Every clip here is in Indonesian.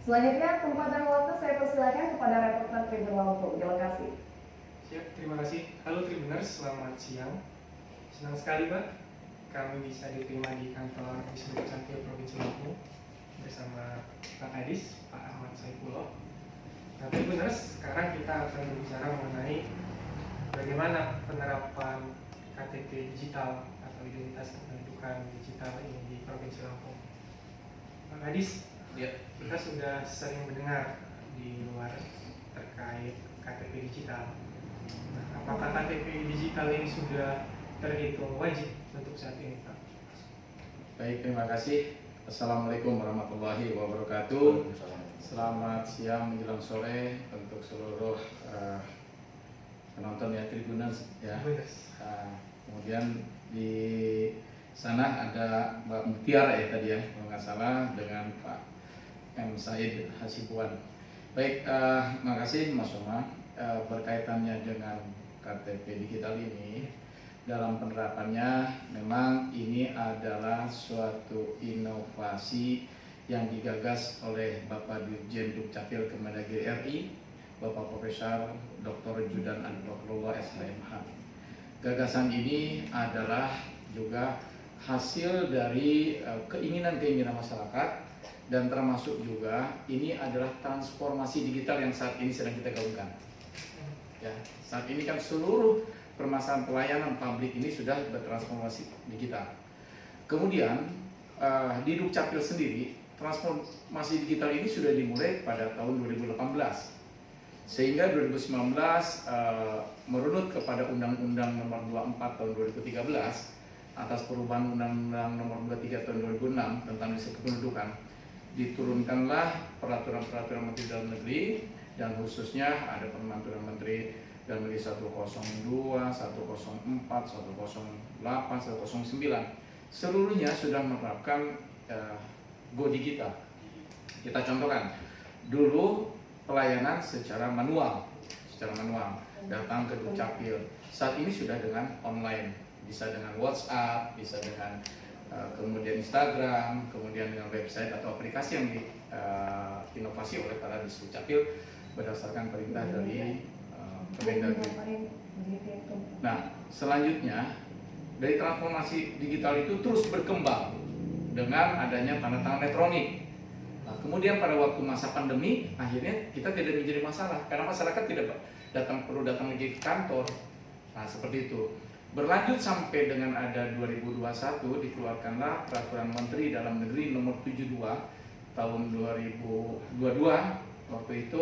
Selanjutnya, tempat dan waktu saya persilakan kepada reporter Tribun Lampung di lokasi. Siap, terima kasih. Halo Tribuners, selamat siang. Senang sekali Pak, kami bisa diterima di kantor Disduk Capil Provinsi Lampung bersama Pak Kadis, Pak Ahmad Saifullah. Nah Tribuners, sekarang kita akan berbicara mengenai bagaimana penerapan KTP digital atau identitas kependudukan digital ini di Provinsi Lampung. Pak Kadis, Ya. kita sudah sering mendengar di luar terkait KTP digital. Nah, apakah KTP digital ini sudah terhitung wajib untuk saat ini, Pak? Baik, terima kasih. Assalamualaikum warahmatullahi wabarakatuh. Selamat siang menjelang sore untuk seluruh penonton ya, Tribuners ya. Kemudian di sana ada Mbak Mutiara ya tadi ya, kalau nggak salah, dengan Pak M. Said Hasibuan. Baik, makasih Mas Oma. Berkaitannya dengan KTP digital ini, dalam penerapannya memang ini adalah suatu inovasi yang digagas oleh Bapak Dirjen Dukcapil Kemendagri RI, Bapak Profesor Dr. Judan Anwar SHMH. Gagasan ini adalah juga hasil dari keinginan-keinginan masyarakat, dan termasuk juga ini adalah transformasi digital yang saat ini sedang kita gaungkan. Ya, saat ini kan seluruh permasalahan pelayanan publik ini sudah bertransformasi digital. Kemudian di Dukcapil sendiri transformasi digital ini sudah dimulai pada tahun 2018, sehingga 2019 merunut kepada Undang-Undang Nomor 24 Tahun 2013 atas perubahan Undang-Undang Nomor 23 Tahun 2006 tentang Indonesia Kependudukan. Diturunkanlah peraturan-peraturan Menteri Dalam Negeri, dan khususnya ada peraturan Menteri Dalam Negeri 102, 104, 108, 109. Seluruhnya sudah menerapkan Go Digital. Kita contohkan, dulu pelayanan secara manual, datang ke Dukcapil. Saat ini sudah dengan online, bisa dengan WhatsApp, bisa dengan kemudian Instagram, kemudian dengan website atau aplikasi yang diinovasi oleh para Disduk Capil berdasarkan perintah dari Kemendagri. Nah, selanjutnya dari transformasi digital itu terus berkembang dengan adanya tanda tangan elektronik. Nah, kemudian pada waktu masa pandemi, akhirnya kita tidak menjadi masalah karena masyarakat tidak perlu datang lagi ke kantor. Nah, seperti itu. Berlanjut sampai dengan ada 2021 dikeluarkanlah Peraturan Menteri Dalam Negeri Nomor 72 Tahun 2022 waktu itu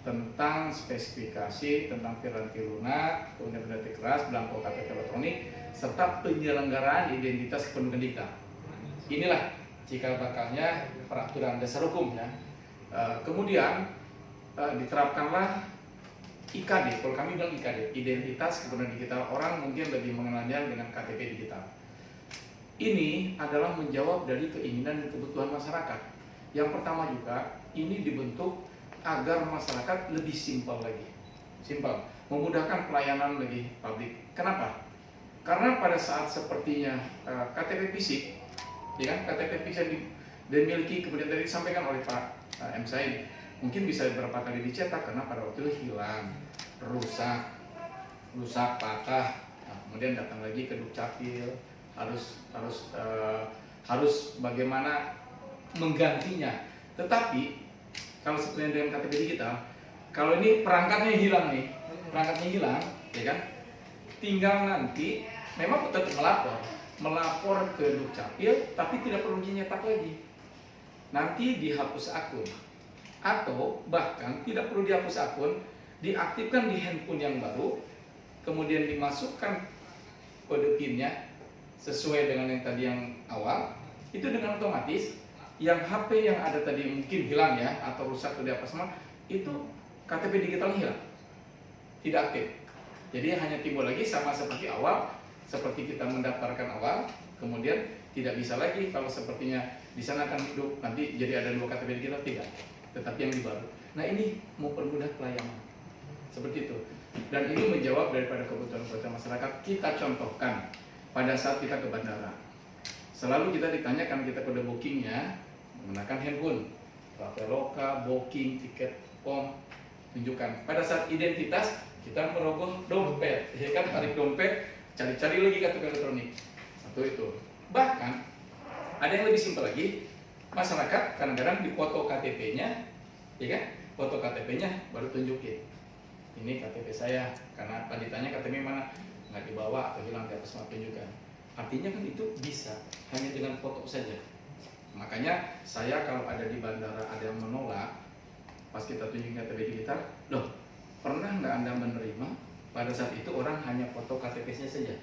tentang spesifikasi tentang piranti lunak, kemudian piranti keras, belangko KTP elektronik, serta penyelenggaraan identitas kependudukan digital. Inilah cikal bakalnya peraturan dasar hukum ya. Kemudian diterapkanlah IKD, kalau kami bilang IKD, identitas kependudukan digital. Orang mungkin lebih mengenalnya dengan KTP digital. Ini adalah menjawab dari keinginan dan kebutuhan masyarakat. Yang pertama juga, ini dibentuk agar masyarakat lebih simpel lagi. Simpel, memudahkan pelayanan bagi publik. Kenapa? Karena pada saat sepertinya KTP fisik, ya kan, KTP fisik dimiliki, kemudian tadi disampaikan oleh Pak M. Said, mungkin bisa beberapa kali dicetak karena pada waktu itu hilang, rusak, patah. Nah, kemudian datang lagi ke Dukcapil, harus bagaimana menggantinya. Tetapi kalau seperti dengan KTP digital, kalau ini perangkatnya hilang, ya kan? Tinggal nanti memang tetap melapor ke Dukcapil, tapi tidak perlu nyetak lagi. Nanti dihapus akun. Atau bahkan tidak perlu dihapus akun, diaktifkan di handphone yang baru, kemudian dimasukkan kode PIN-nya sesuai dengan yang tadi yang awal, itu dengan otomatis yang HP yang ada tadi mungkin hilang ya, atau rusak atau apa semua, itu KTP digital hilang, tidak aktif. Jadi hanya timbul lagi sama seperti awal, seperti kita mendaftarkan awal, kemudian tidak bisa lagi kalau sepertinya di sana akan hidup nanti jadi ada 2 KTP digital, tidak. Tetapi yang baru. Nah, ini mempermudah pelayanan seperti itu, dan ini menjawab daripada kebutuhan masyarakat. Kita contohkan pada saat kita ke bandara, selalu kita ditanyakan kita kode bookingnya menggunakan handphone. Traveloka, Booking, Tiket.com, tunjukkan. Pada saat identitas kita merogoh dompet, ya kan, tarik dompet, cari-cari lagi kartu elektronik. Satu itu. Bahkan ada yang lebih simpel lagi, masyarakat kadang-kadang di foto KTP-nya, ya kan, foto KTP-nya baru tunjukin. Ini KTP saya, karena tadi ditanya KTP mana, nggak dibawa atau hilang di atas, tunjukkan. Artinya kan itu bisa hanya dengan foto saja. Makanya saya kalau ada di bandara ada yang menolak, pas kita tunjukin KTP digital, loh pernah nggak Anda menerima pada saat itu orang hanya foto KTP-nya saja?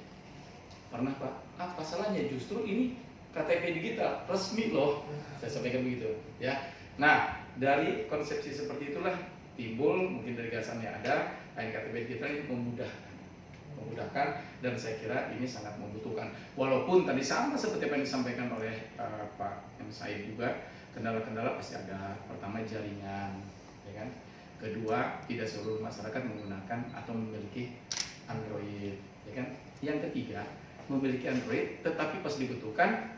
Pernah Pak? Apa salahnya? Justru ini KTP digital resmi loh. Saya sampaikan begitu ya. Nah, dari konsepsi seperti itulah timbul, mungkin dari gagasannya ada, KTP digital ini memudahkan, dan saya kira ini sangat membutuhkan. Walaupun tadi sama seperti apa yang disampaikan oleh Pak M. Said juga, kendala-kendala pasti ada. Pertama jaringan, ya kan. Kedua, tidak seluruh masyarakat menggunakan atau memiliki Android, ya kan. Yang ketiga, memiliki Android, tetapi pas dibutuhkan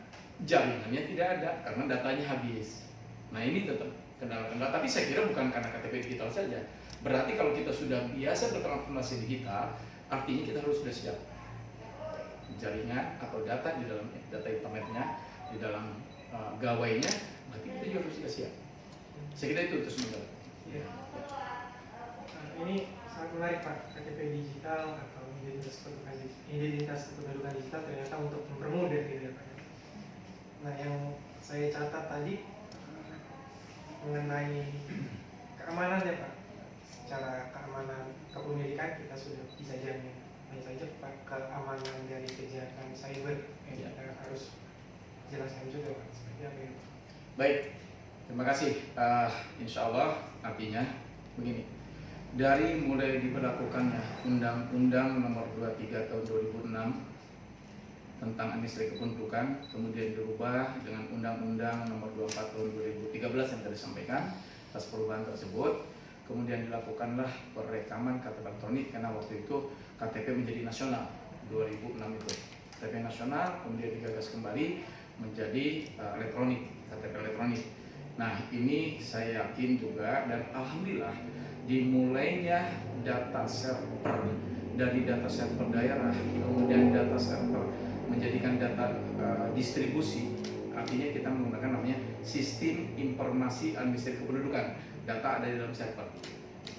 jaringannya tidak ada karena datanya habis. Nah ini tetap kendala-kendala, tapi saya kira bukan karena KTP digital saja. Berarti kalau kita sudah biasa bertransformasi digital, artinya kita harus sudah siap. Jaringan atau data di dalam data internetnya, di dalam gawainya, berarti kita juga harus sudah siap. Saya kira itu sementara. Ya. Nah, ini sangat menarik Pak, KTP digital atau identitas kependudukan digital ternyata untuk mempermudah gitu ya Pak. Nah yang saya catat tadi mengenai keamanan ya Pak, secara keamanan kepemilikan kita sudah bisa jamin. Hanya saja Pak, keamanan dari kejahatan cyber yang kita harus jelaskan juga Pak, seperti apa ya Pak? Baik, terima kasih. Insya Allah artinya begini, dari mulai diberlakukannya Undang-Undang Nomor 23 Tahun 2006 tentang amnesti kependudukan, kemudian dirubah dengan Undang-Undang Nomor 24 Tahun 2013 yang tadi disampaikan. Atas perubahan tersebut, kemudian dilakukanlah perekaman KTP elektronik, karena waktu itu KTP menjadi nasional 2006 itu. KTP nasional kemudian digagas kembali menjadi elektronik, KTP elektronik. Nah ini saya yakin juga, dan alhamdulillah dimulainya data server, dari data server daerah kemudian data server menjadikan data distribusi. Artinya kita menggunakan namanya sistem informasi administrasi kependudukan. Data ada di dalam server.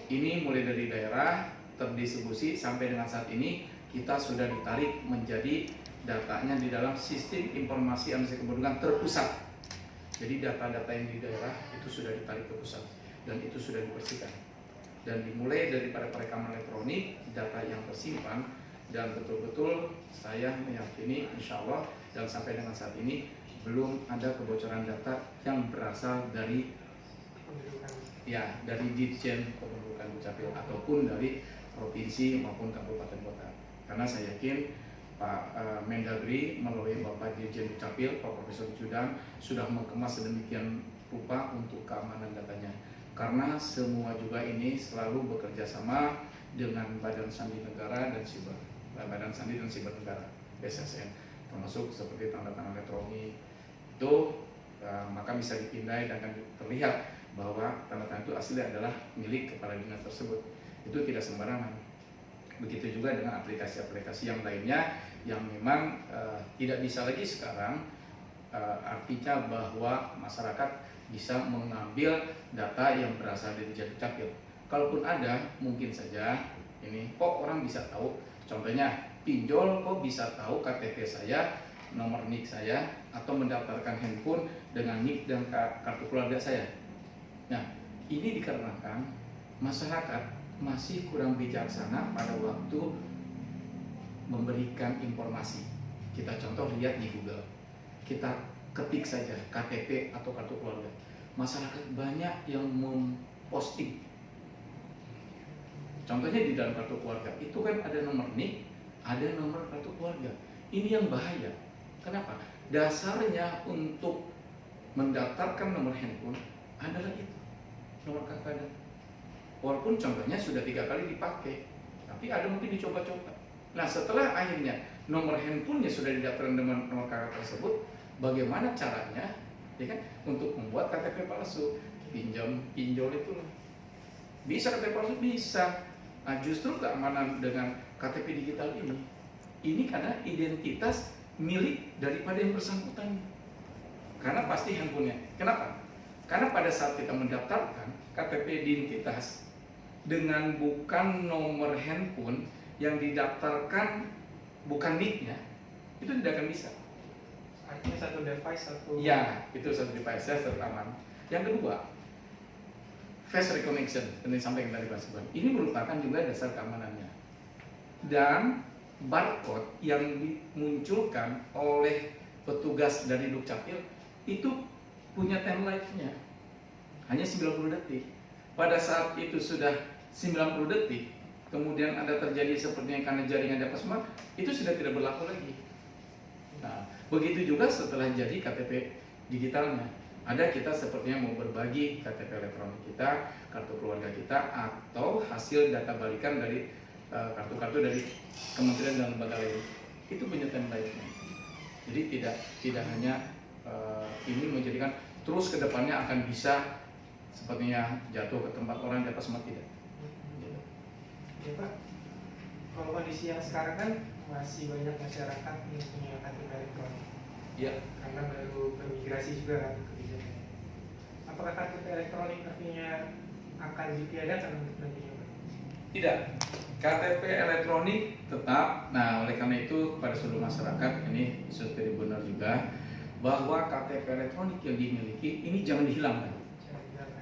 Ini mulai dari daerah terdistribusi sampai dengan saat ini kita sudah ditarik menjadi datanya di dalam sistem informasi administrasi kependudukan terpusat. Jadi data-data yang di daerah itu sudah ditarik ke pusat dan itu sudah dibersihkan. Dan dimulai daripada perekaman elektronik, data yang tersimpan, dan betul-betul saya meyakini insya Allah dan sampai dengan saat ini belum ada kebocoran data yang berasal dari dari Ditjen Kependudukan Dukcapil ataupun dari provinsi maupun kabupaten kota. Karena saya yakin Pak Mendagri melalui Bapak Dirjen Dukcapil, Pak Profesor Judang sudah mengemas sedemikian rupa untuk keamanan datanya. Karena semua juga ini selalu bekerja sama dengan Badan Sandi Negara dan Siber, Badan Sandi dan Siber Negara (BSSN), termasuk seperti tanda tangan elektronik itu, maka bisa dipindai dan akan terlihat bahwa tanda tangan itu asli adalah milik kepala dinas tersebut. Itu tidak sembarangan. Begitu juga dengan aplikasi-aplikasi yang lainnya yang memang tidak bisa lagi sekarang, artinya bahwa masyarakat bisa mengambil data yang berasal dari Dukcapil. Kalaupun ada, mungkin saja ini kok orang bisa tahu. Contohnya pinjol kok bisa tahu KTP saya, nomor NIK saya, atau mendaftarkan handphone dengan NIK dan kartu keluarga saya. Nah, ini dikarenakan masyarakat masih kurang bijaksana pada waktu memberikan informasi. Kita contoh lihat di Google, kita ketik saja KTP atau kartu keluarga. Masyarakat banyak yang memposting. Contohnya di dalam kartu keluarga itu kan ada nomor NIK, ada nomor kartu keluarga. Ini yang bahaya. Kenapa? Dasarnya untuk mendaftarkan nomor handphone adalah itu, nomor KK. Walaupun contohnya sudah 3 kali dipakai, tapi ada mungkin dicoba-coba. Nah setelah akhirnya nomor handphonenya sudah didaftarkan dengan nomor KK tersebut, bagaimana caranya ya kan, untuk membuat KTP palsu, pinjol itu bisa KTP palsu bisa. Nah, justru keamanan dengan KTP digital ini karena identitas milik daripada yang bersangkutan, karena pasti handphonenya. Kenapa? Karena pada saat kita mendaftarkan KTP identitas dengan bukan nomor handphone yang didaftarkan, bukan NIK-nya, itu tidak akan bisa. Artinya satu device, satu... Ya, itu satu device, satu aman. Yang kedua, face recognition, yang disampaikan tadi Pak Subhan, ini merupakan juga dasar keamanannya. Dan barcode yang dimunculkan oleh petugas dari Dukcapil itu punya time life-nya hanya 90 detik. Pada saat itu sudah 90 detik, kemudian ada terjadi sepertinya karena jaringan dapat smart, itu sudah tidak berlaku lagi. Nah, begitu juga setelah jadi KTP digitalnya. Ada kita sepertinya mau berbagi KTP elektronik kita, kartu keluarga kita, atau hasil data balikan dari kartu-kartu dari kementerian dan lembaga lain. Itu punya time life-nya. Jadi tidak hanya ini menjadikan terus kedepannya akan bisa sepertinya jatuh ke tempat orang di atas semua, tidak. Ya Pak, kalau kondisi yang sekarang kan masih banyak masyarakat yang punya KTP elektronik. Iya. Karena baru bermigrasi juga kan kebijakannya. Apakah KTP elektronik artinya akan ditiadakan untuk nantinya Pak? Tidak. KTP elektronik tetap. Nah, oleh karena itu pada seluruh masyarakat ini seperti benar juga bahwa KTP elektronik yang dimiliki ini jangan dihilangkan.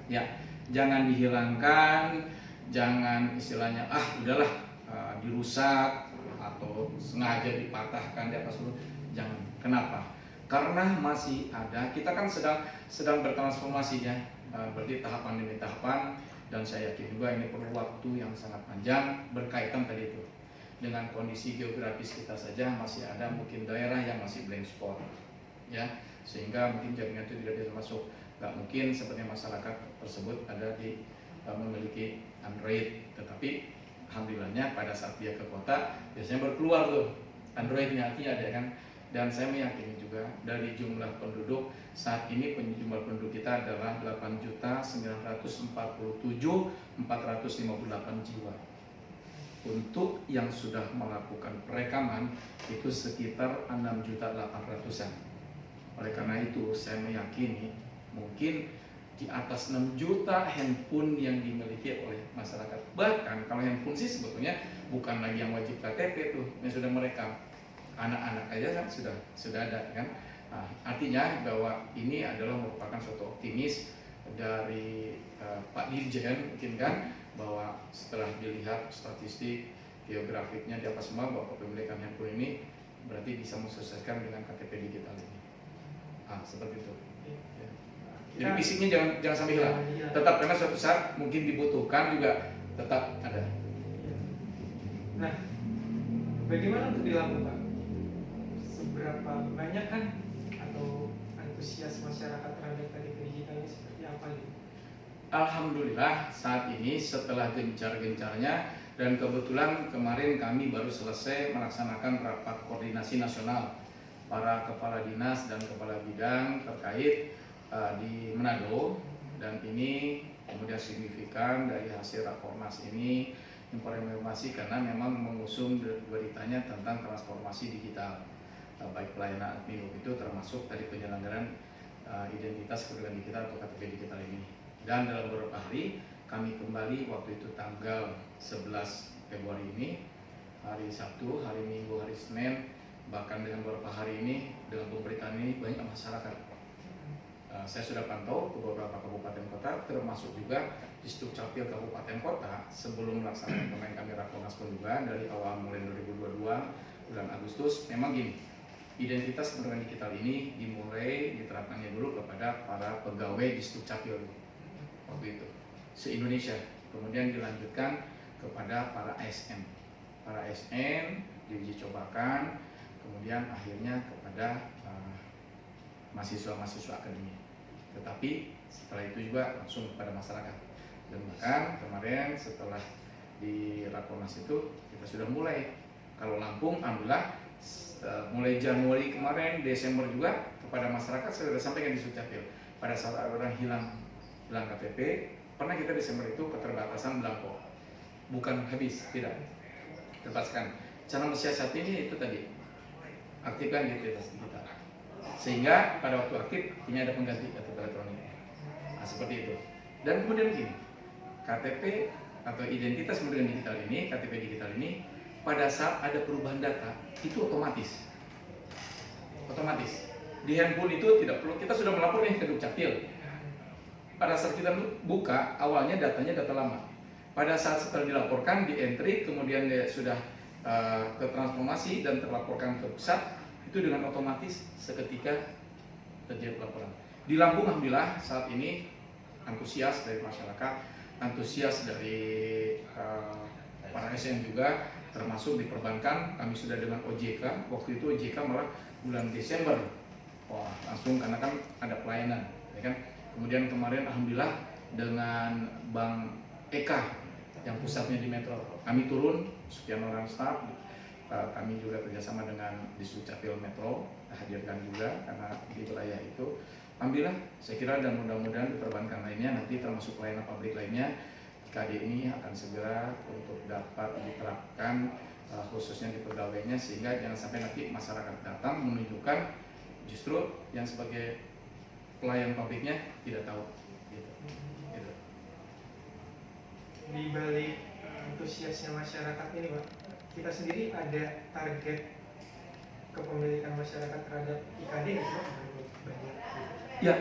Ya, jangan dihilangkan, jangan istilahnya udahlah dirusak atau sengaja dipatahkan di atas seluruh. Jangan. Kenapa? Karena masih ada, kita kan sedang bertransformasi ya, berarti tahapan demi tahapan, dan saya yakin juga ini perlu waktu yang sangat panjang berkaitan tadi itu dengan kondisi geografis kita saja masih ada mungkin daerah yang masih blank spot ya, sehingga mungkin jaringan itu tidak bisa masuk. Nggak mungkin seperti masyarakat tersebut ada di memiliki Android, tetapi alhamdulillahnya pada saat dia ke kota biasanya berkeluar tuh Androidnya, artinya ada kan. Dan saya meyakini juga dari jumlah penduduk saat ini, jumlah penduduk kita adalah 8.947.458 jiwa. Untuk yang sudah melakukan perekaman itu sekitar 6.800.000-an. Oleh karena itu saya meyakini mungkin di atas 6 juta handphone yang dimiliki oleh masyarakat. Bahkan kalau handphone sih sebetulnya bukan lagi yang wajib KTP tuh, yang sudah merekam. Anak-anak aja kan sudah ada kan. Nah, artinya bahwa ini adalah merupakan suatu optimis dari Pak Dirjen mungkin kan, bahwa setelah dilihat statistik geografiknya di atas semua bahwa kepemilikan handphone ini berarti bisa mensukseskan dengan KTP digital ini. Seperti itu. Ya. Jadi fisiknya jangan sampai hilang. Tetap, karena suatu saat mungkin dibutuhkan juga tetap ada. Nah, bagaimana untuk dilakukan? Seberapa banyak kan atau antusias masyarakat terhadap KTP digital ini seperti apa gitu? Alhamdulillah saat ini setelah gencar-gencarnya, dan kebetulan kemarin kami baru selesai melaksanakan rapat koordinasi nasional para kepala dinas dan kepala bidang terkait di Manado, dan ini kemudian signifikan dari hasil rakornas ini informasi karena memang mengusung beritanya tentang transformasi digital, baik pelayanan admin itu termasuk tadi penyelenggaraan identitas kependudukan digital atau KTP digital ini. Dan dalam beberapa hari kami kembali, waktu itu tanggal 11 Februari ini, hari Sabtu, hari Minggu, hari Senin, bahkan dengan beberapa hari ini dengan pemberitaan ini banyak masyarakat. Saya sudah pantau ke beberapa kabupaten kota, termasuk juga di Dukcapil kabupaten kota sebelum melaksanakan kemarin kami rakornas pun juga dari awal mulai 2022 bulan Agustus. Memang gini, identitas kependudukan digital ini dimulai diterapkannya dulu kepada para pegawai di Dukcapil waktu itu se-Indonesia, kemudian dilanjutkan kepada para ASN. Para ASN diuji cobakan, kemudian akhirnya kepada mahasiswa-mahasiswa akademik. Tetapi setelah itu juga langsung kepada masyarakat. Dan bahkan kemarin setelah di rakornas itu kita sudah mulai. Kalau Lampung, alhamdulillah mulai Januari kemarin, Desember juga kepada masyarakat. Saya sudah sampaikan di Sukcapil, pada saat ada orang hilang KTP, pernah kita Desember itu keterbatasan belangko, bukan habis, tidak terbataskan. Cara mensiasati ini itu tadi, aktifkan identitas digital, sehingga pada waktu aktif ini ada pengganti KTP elektronik. Nah, seperti itu. Dan kemudian gini, KTP atau identitas pendudukan digital ini, KTP digital ini, pada saat ada perubahan data itu otomatis di handphone itu tidak perlu, kita sudah melaporkan ke Dukcapil. Pada saat kita buka, awalnya datanya data lama. Pada saat setelah dilaporkan, di entry, kemudian dia sudah tertransformasi dan terlaporkan ke pusat, itu dengan otomatis seketika terjadi pelaporan. Di Lampung, alhamdulillah saat ini antusias dari masyarakat, antusias dari para SN juga, termasuk di perbankan. Kami sudah dengan OJK, waktu itu OJK malah bulan Desember, wah langsung karena kan ada pelayanan, ya kan. Kemudian kemarin alhamdulillah dengan Bank Eka yang pusatnya di Metro, kami turun sekian orang staf, kami juga kerjasama dengan Disdukcapil Metro, hadirkan juga karena di wilayah itu. Alhamdulillah, saya kira dan mudah-mudahan di perbankan lainnya nanti termasuk pelayanan publik lainnya, KD ini akan segera untuk dapat diterapkan khususnya di pegawainya, sehingga jangan sampai nanti masyarakat datang menunjukkan justru yang sebagai pelayan publiknya tidak tahu. Gitu. Di balik antusiasnya masyarakat ini, Pak, kita sendiri ada target kepemilikan masyarakat terhadap IKD nggak sih, Pak? Ya,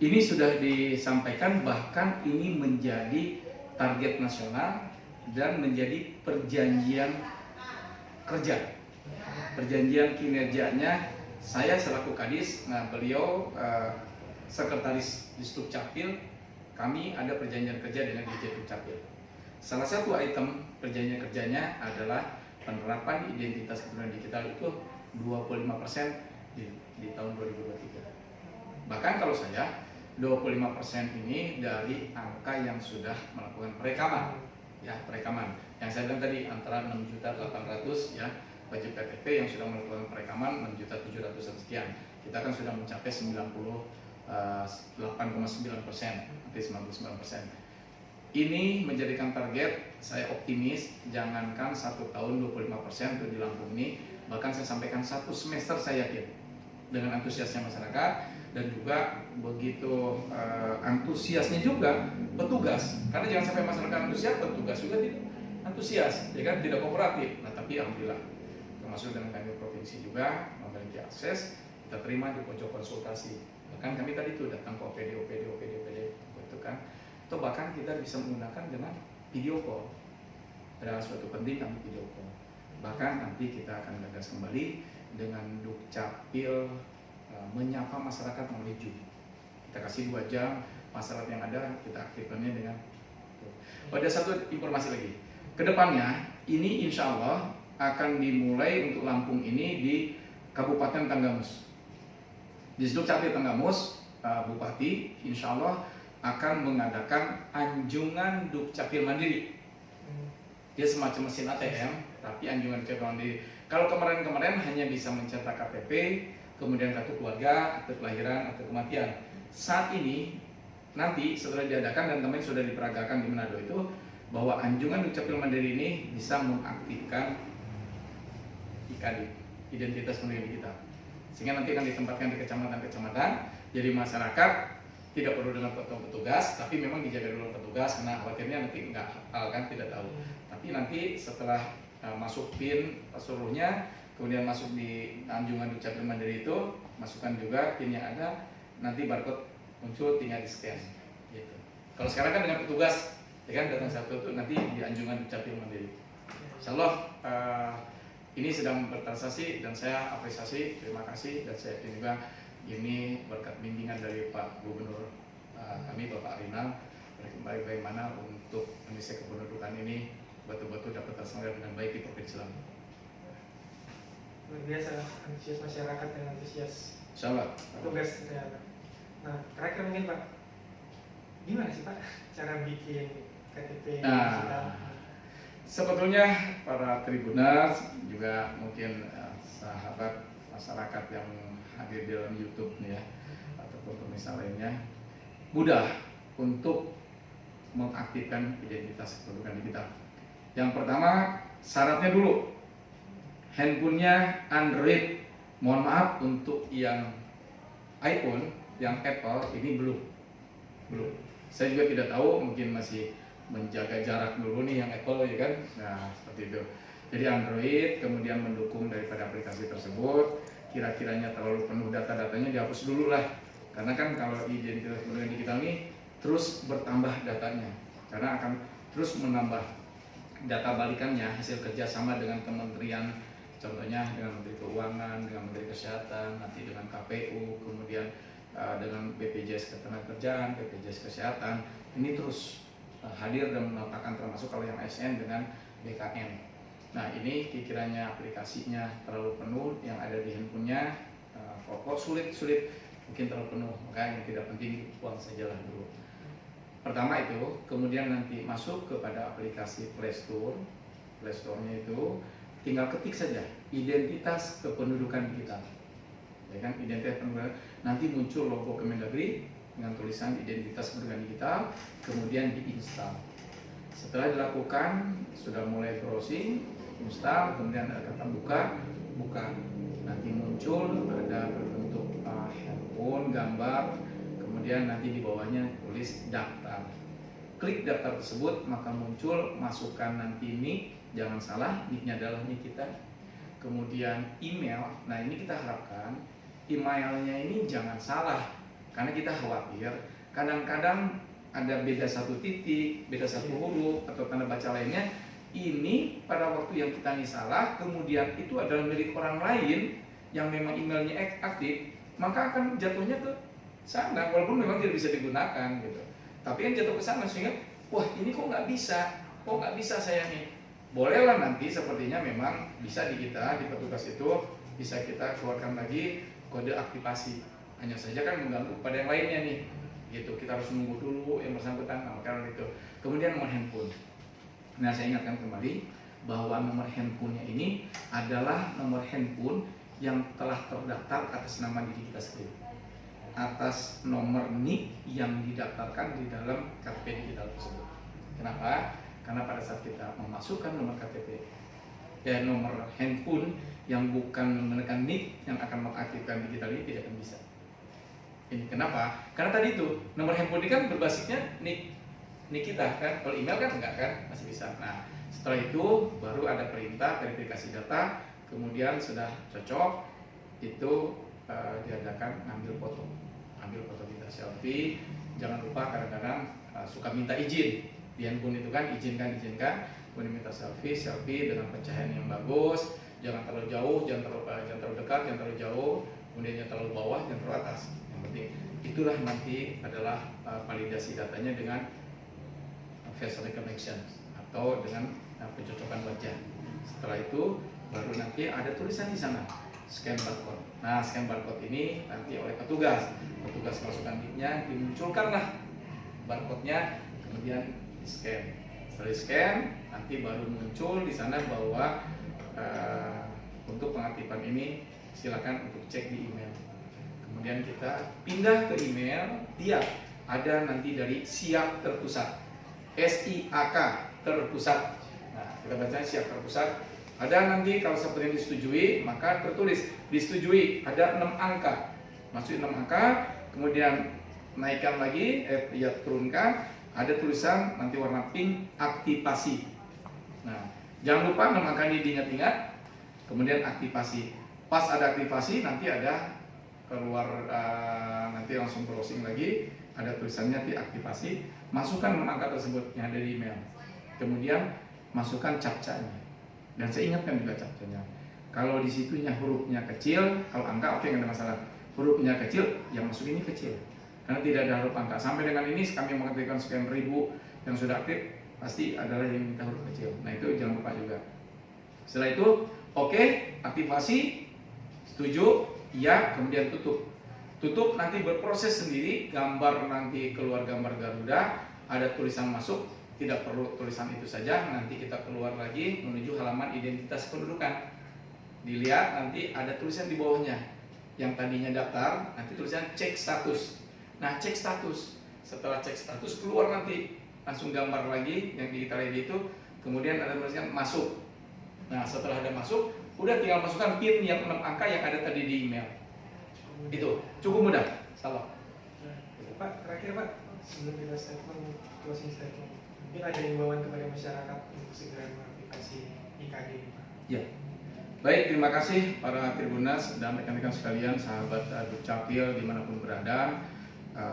ini sudah disampaikan, bahkan ini menjadi target nasional dan menjadi perjanjian kerja, perjanjian kinerjanya. Saya selaku Kadis, nah beliau sekretaris Disdukcapil, kami ada perjanjian kerja dengan Dirjen Dukcapil. Salah satu item perjanjian kerjanya adalah penerapan identitas kependudukan digital itu 25% di tahun 2023. Bahkan kalau saya 25% ini dari angka yang sudah melakukan perekaman, ya perekaman. Yang saya bilang tadi antara 6.800.000 ya wajib KTP yang sudah melakukan perekaman 6.700.000 sekian. Kita kan sudah mencapai 98,9%, hampir 99%. Ini menjadikan target, saya optimis, jangankan 1 tahun 25% untuk di Lampung ini, bahkan saya sampaikan 1 semester saya yakin dengan antusiasnya masyarakat dan juga begitu antusiasnya juga petugas, karena jangan sampai masyarakat antusias, petugas juga tidak antusias, ya kan, tidak kooperatif. Nah tapi alhamdulillah, termasuk dengan kami provinsi juga memiliki akses, kita terima di pojok konsultasi. Bahkan kami tadi itu datang ke OPD itu kan, atau bahkan kita bisa menggunakan dengan video call. Ada suatu penting kami video call. Bahkan nanti kita akan gagas kembali dengan Dukcapil menyapa masyarakat melalui Zoom. Kita kasih 2 jam, masyarakat yang ada kita aktifkannya dengan. Ada satu informasi lagi. Kedepannya ini insya Allah akan dimulai untuk Lampung ini di Kabupaten Tanggamus. Di Dukcapil Tanggamus, Bupati insya Allah akan mengadakan anjungan Dukcapil Mandiri. Dia semacam mesin ATM, tapi anjungan Dukcapil Mandiri. Kalau kemarin-kemarin hanya bisa mencetak KTP, kemudian kartu keluarga, akte kelahiran, akte kematian. Saat ini nanti setelah diadakan dan kemarin sudah diperagakan di Manado itu, bahwa anjungan Dukcapil Mandiri ini bisa mengaktifkan IKD, identitas pendudukan digital, sehingga nanti akan ditempatkan di kecamatan-kecamatan. Jadi masyarakat tidak perlu dengan petugas, tapi memang dijaga dulu petugas karena khawatirnya nanti nggak hafal kan, tidak tahu. Tapi nanti setelah masuk PIN seluruhnya, kemudian masuk di anjungan Dukcapil Mandiri itu, masukkan juga PIN yang ada, nanti barcode muncul, tinggal di scan. Gitu. Kalau sekarang kan dengan petugas, ya kan, datang satu itu nanti di anjungan Dukcapil Mandiri. Insyaallah ini sedang bertransaksi dan saya apresiasi, terima kasih, dan saya yakin juga ini berkat bimbingan dari Pak Gubernur kami Bapak Arinal, bagaimana untuk Indonesia kependudukan ini betul-betul dapat terselenggara dengan baik di Provinsi Lampung. Luar biasa antusias masyarakat dan antusias Insyaallah petugas kesehatan. Nah, terakhir mungkin Pak, gimana sih Pak cara bikin KTP digital? Sebetulnya para Tribuners juga mungkin sahabat masyarakat yang hadir di dalam YouTube nih ya, ataupun pemirsa lainnya, mudah untuk mengaktifkan identitas kependudukan digital. Yang pertama, syaratnya dulu handphonenya Android. Mohon maaf untuk yang iPhone, yang Apple ini belum. Saya juga tidak tahu, mungkin masih menjaga jarak dulu nih yang Apple ya kan. Nah, seperti itu. Jadi Android kemudian mendukung daripada aplikasi tersebut, kira-kiranya terlalu penuh data-datanya dihapus dulu lah. Karena kan kalau identitas kependudukan digital ini terus bertambah datanya, karena akan terus menambah data balikannya hasil kerjasama dengan kementerian, contohnya dengan Menteri Keuangan, dengan Menteri Kesehatan, nanti dengan KPU, kemudian dengan BPJS Ketenagakerjaan, BPJS Kesehatan, ini terus hadir dan menetapkan, termasuk kalau yang ASN dengan BKN. Nah, ini kiranya aplikasinya terlalu penuh, yang ada di handphonenya kok sulit, mungkin terlalu penuh, maka yang tidak penting buang sajalah dulu. Pertama itu, kemudian nanti masuk kepada aplikasi Play Store. Play Store-nya itu tinggal ketik saja identitas kependudukan digital, ya kan, identitas kependudukan. Nanti muncul logo Kemendagri dengan tulisan identitas kependudukan digital, kemudian diinstal. Setelah dilakukan, sudah mulai browsing, install, kemudian ada kata buka, nanti muncul ada berbentuk handphone, gambar, kemudian nanti di bawahnya tulis daftar. Klik daftar tersebut, maka muncul masukkan nanti nick, jangan salah, nicknya adalah nick kita. Kemudian email, nah ini kita harapkan emailnya ini jangan salah, karena kita khawatir kadang-kadang ada beda satu titik, beda satu huruf atau tanda baca lainnya. Ini pada waktu yang kita ini salah, kemudian itu adalah milik orang lain yang memang emailnya aktif, maka akan jatuhnya ke sana, walaupun memang tidak bisa digunakan gitu. Tapi yang jatuh ke sana sehingga, wah ini kok nggak bisa saya nih. Bolehlah nanti sepertinya memang bisa di kita, di petugas itu bisa kita keluarkan lagi kode aktivasi. Hanya saja kan mengganggu kepada yang lainnya nih. Gitu, kita harus menunggu dulu yang bersangkutan, karena itu. Kemudian nomor handphone. Nah, saya ingatkan kembali bahwa nomor handphonenya ini adalah nomor handphone yang telah terdaftar atas nama diri kita sendiri, atas nomor NIK yang didaftarkan di dalam KTP digital tersebut. Kenapa? Karena pada saat kita memasukkan nomor KTP dan nomor handphone yang bukan menekan NIK yang akan mengaktifkan digital ini tidak akan bisa. Ini kenapa? Karena tadi itu nomor handphone ini kan berbasisnya NIK kita kan, kalau email kan enggak kan, masih bisa. Nah, setelah itu baru ada perintah verifikasi data, kemudian sudah cocok, itu diadakan ambil foto kita selfie. Jangan lupa kadang-kadang suka minta izin di handphone itu kan, izinkan, kemudian minta selfie dengan pencahayaan yang bagus, jangan terlalu jauh, jangan terlalu dekat, jangan terlalu jauh, kemudian jangan terlalu bawah, jangan terlalu atas. Yang penting itulah nanti adalah validasi datanya dengan face recognition atau dengan pencocokan wajah. Setelah itu baru nanti ada tulisan di sana scan barcode. Nah, scan barcode ini nanti oleh petugas masukkan nicknya, dimunculkanlah barcode-nya, kemudian di scan. Setelah di scan nanti baru muncul di sana bahwa untuk pengaktifan ini silakan untuk cek di email. Kemudian kita pindah ke email, dia ada nanti dari siap terpusat. SIAK terpusat. Nah, kita baca siap terpusat. Ada nanti kalau seperti yang disetujui, maka tertulis disetujui, ada 6 angka. Masukin 6 angka, kemudian naikkan lagi, turunkan, ada tulisan nanti warna pink aktivasi. Nah, jangan lupa 6 angka ini diingat-ingat. Kemudian aktivasi. Pas ada aktivasi nanti ada keluar, nanti langsung browsing lagi, ada tulisannya diaktifasi. Masukkan angka tersebut yang ada di email, kemudian masukkan captcha-nya, dan saya ingatkan juga captcha-nya. Kalau di situnya hurufnya kecil, kalau angka oke, nggak ada masalah. Hurufnya kecil, yang masuk ini kecil, karena tidak ada huruf angka. Sampai dengan ini kami mengaktifkan sekian ribu yang sudah aktif, pasti adalah yang minta huruf kecil. Nah, itu jangan lupa juga. Setelah itu oke, aktivasi, setuju, iya, kemudian tutup. Tutup nanti berproses sendiri, gambar nanti keluar gambar Garuda, ada tulisan masuk, tidak perlu tulisan itu saja, nanti kita keluar lagi menuju halaman identitas kependudukan. dilihat nanti ada tulisan di bawahnya. Yang tadinya daftar, nanti tulisan cek status. Nah, cek status. Setelah cek status keluar nanti langsung gambar lagi yang digital ID itu, kemudian ada tulisan masuk. Nah, setelah ada masuk, udah tinggal masukkan PIN yang 6 angka yang ada tadi di email. Itu cukup mudah. Salah. Pak, terakhir Pak, sebelum kita statement, closing statement, mungkin ada himbauan kepada masyarakat untuk segera mengaktifasi IKD ini, Pak. Ya. Baik, terima kasih para Tribunas dan rekan-rekan sekalian, sahabat Dukcapil dimanapun berada.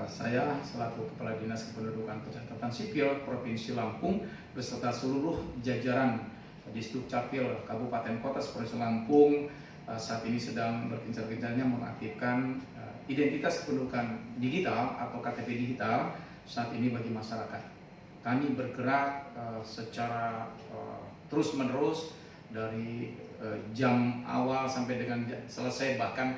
Saya selaku Kepala Dinas Kependudukan Pencatatan Sipil Provinsi Lampung beserta seluruh jajaran Disdukcapil Kabupaten Kota Provinsi Lampung saat ini sedang bergencar-gencarnya mengaktifkan identitas kependudukan digital atau KTP digital saat ini bagi masyarakat. Kami bergerak secara terus-menerus dari jam awal sampai dengan selesai, bahkan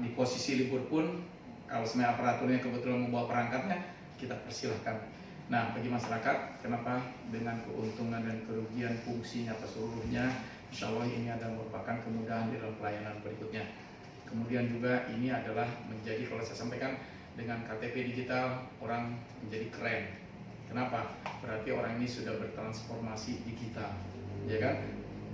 di posisi libur pun kalau semuanya aparaturnya kebetulan membawa perangkatnya, kita persilahkan. Nah, bagi masyarakat, kenapa dengan keuntungan dan kerugian fungsinya keseluruhnya, insya Allah ini adalah merupakan kemudahan di dalam pelayanan berikutnya. Kemudian juga ini adalah menjadi, kalau saya sampaikan, dengan KTP digital orang menjadi keren. Kenapa? Berarti orang ini sudah bertransformasi digital, ya kan?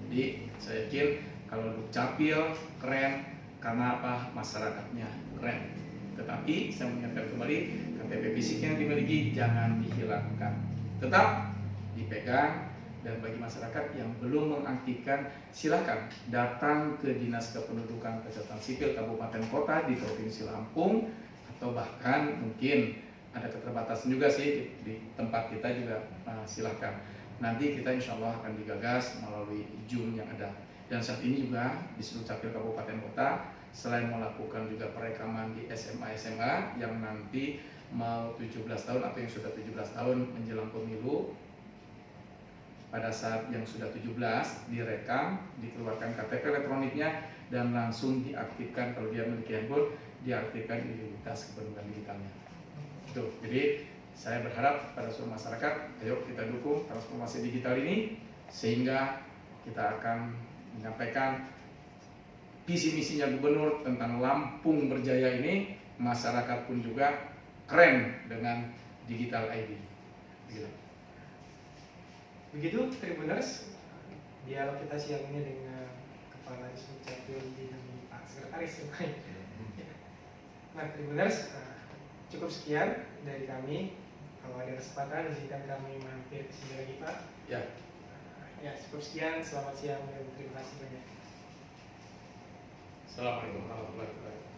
Jadi saya yakin kalau Dukcapil keren karena apa? Masyarakatnya keren. Tetapi saya mengingatkan kembali, KTP fisik yang dimiliki jangan dihilangkan, tetap dipegang. Dan bagi masyarakat yang belum mengaktifkan, silakan datang ke Dinas Kependudukan Pencatatan Sipil Kabupaten Kota di Provinsi Lampung, atau bahkan mungkin ada keterbatasan juga sih di tempat kita juga, silakan. Nanti kita insya Allah akan digagas melalui Zoom yang ada. Dan saat ini juga di seluruh Capil Kabupaten Kota, selain melakukan juga perekaman di SMA yang nanti mau 17 tahun atau yang sudah 17 tahun menjelang pemilu, pada saat yang sudah 17 direkam, dikeluarkan KTP elektroniknya dan langsung diaktifkan. Kalau dia memiliki handphone, diaktifkan identitas kependudukan digitalnya. Itu. Jadi saya berharap pada seluruh masyarakat, ayo kita dukung transformasi digital ini sehingga kita akan menyampaikan visi misinya gubernur tentang Lampung berjaya ini, masyarakat pun juga keren dengan digital ID. Begitu Tribuners, dialog kita siang ini dengan Kepala Disdukcapil di Pak Sekretaris. Nah Tribuners, cukup sekian dari kami. Kalau ada kesempatan izinkan kami mampir ke sini lagi Pak. Ya. Ya, cukup sekian. Selamat siang dan terima kasih banyak. Assalamualaikum warahmatullahi wabarakatuh.